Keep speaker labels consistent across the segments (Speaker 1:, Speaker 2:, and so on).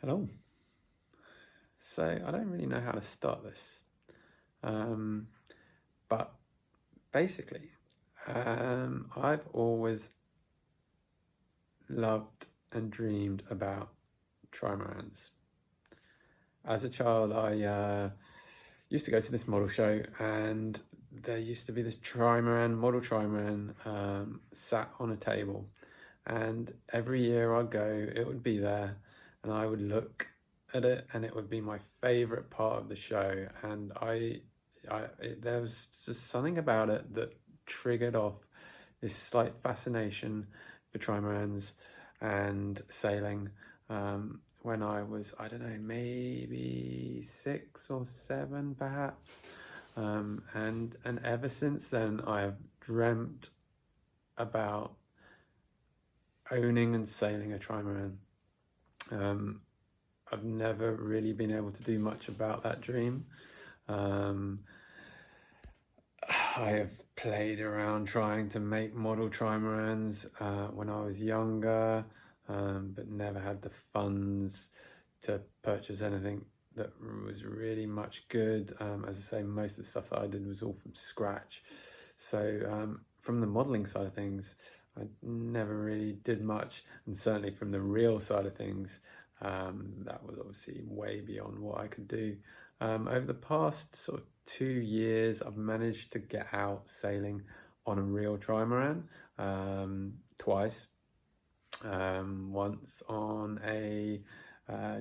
Speaker 1: Hello. So I don't really know how to start this, but basically, I've always loved and dreamed about trimarans. As a child, I used to go to this model show, and there used to be this model trimaran, sat on a table, and every year I'd go, it would be there, and I would look at it, and it would be my favorite part of the show. And there was just something about it that triggered off this slight fascination for trimarans and sailing. When I was, I don't know, maybe 6 or 7 perhaps. And ever since then, I have dreamt about owning and sailing a trimaran. I've never really been able to do much about that dream. I have played around trying to make model trimarans when I was younger, but never had the funds to purchase anything that was really much good. As I say, most of the stuff that I did was all from scratch. So from the modeling side of things, I never really did much, and certainly from the reel side of things, that was obviously way beyond what I could do. Over the past sort of 2 years, I've managed to get out sailing on a real trimaran twice. Once on a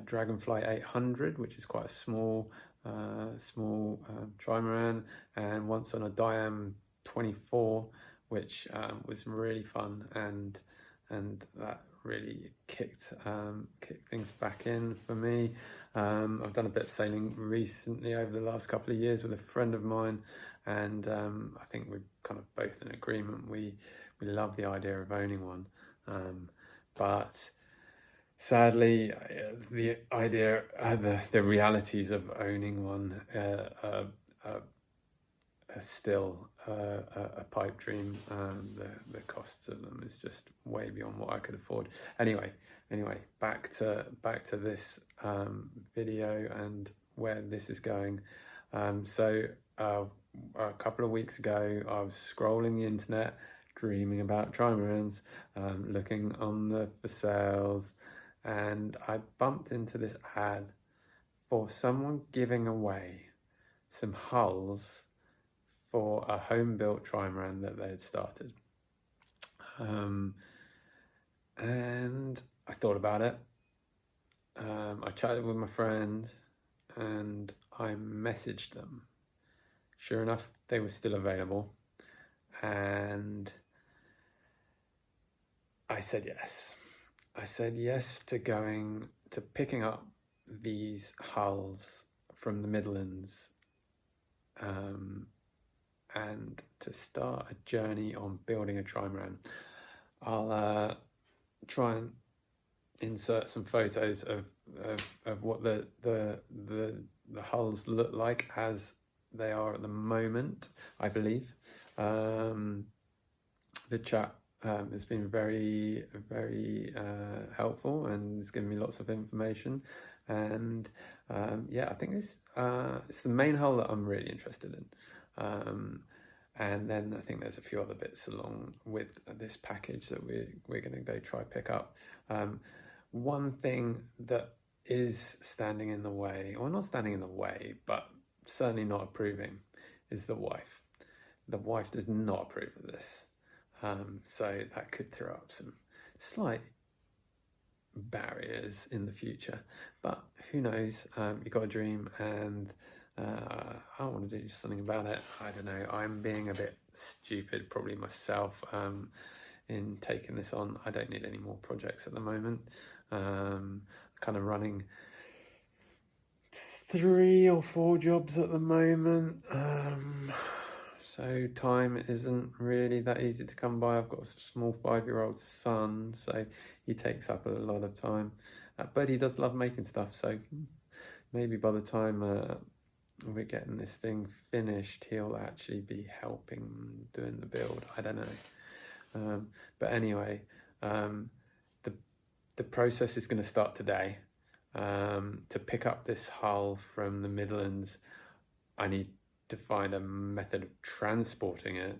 Speaker 1: Dragonfly 800, which is quite a small trimaran, and once on a Diam 24, which was really fun, and that really kicked things back in for me. I've done a bit of sailing recently over the last couple of years with a friend of mine, and I think we're kind of both in agreement. We love the idea of owning one, but sadly, the idea, the realities of owning one are still a pipe dream. The costs of them is just way beyond what I could afford. Anyway, back to this video and where this is going. So a couple of weeks ago, I was scrolling the internet, dreaming about trimarans, looking on the for sales, and I bumped into this ad for someone giving away some hulls for a home-built trimaran that they had started. And I thought about it. I chatted with my friend, and I messaged them. Sure enough, they were still available, and I said yes. I said yes to picking up these hulls from the Midlands, and to start a journey on building a trimaran. I'll try and insert some photos of what the hulls look like as they are at the moment, I believe. The chat has been very, very helpful, and it's given me lots of information. And yeah, I think it's the main hull that I'm really interested in. And then I think there's a few other bits along with this package that we're going to go try pick up. One thing that is standing in the way, or not standing in the way, but certainly not approving, is the wife. The wife does not approve of this. So that could throw up some slight barriers in the future, but who knows? You've got a dream, and I want to do something about it. I don't know, I'm being a bit stupid probably myself in taking this on. I don't need any more projects at the moment. Kind of running 3 or 4 jobs at the moment, so time isn't really that easy to come by. I've got a small 5-year-old son, so he takes up a lot of time, but he does love making stuff, so maybe by the time we're getting this thing finished, he'll actually be helping doing the build. I don't know. But anyway, the process is going to start today. To pick up this hull from the Midlands, I need to find a method of transporting it.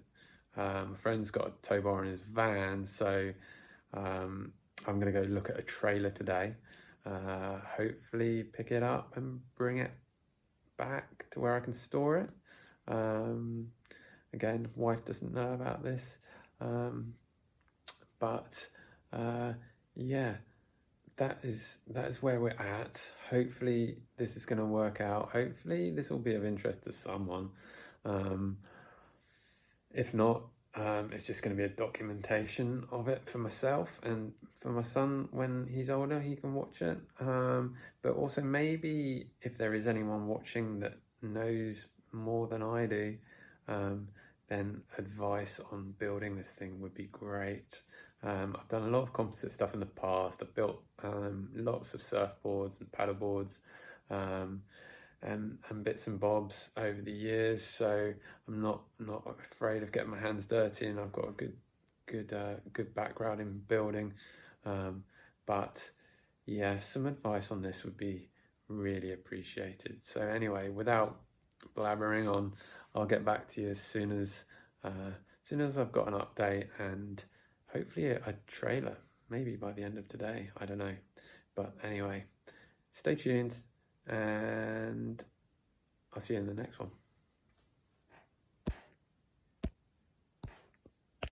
Speaker 1: My friend's got a tow bar in his van, so I'm going to go look at a trailer today. Hopefully pick it up and bring it back to where I can store it. Again, wife doesn't know about this, but yeah, that is where we're at. Hopefully this is going to work out. Hopefully this will be of interest to someone. If not, it's just going to be a documentation of it for myself and for my son. When he's older, he can watch it. But also maybe if there is anyone watching that knows more than I do, then advice on building this thing would be great. I've done a lot of composite stuff in the past. I've built lots of surfboards and paddleboards, and bits and bobs over the years. So I'm not afraid of getting my hands dirty, and I've got a good background in building. But yeah, some advice on this would be really appreciated. So anyway, without blabbering on, I'll get back to you as soon as I've got an update, and hopefully a trailer, maybe by the end of today. I don't know. But anyway, stay tuned, and I'll see you in the next one.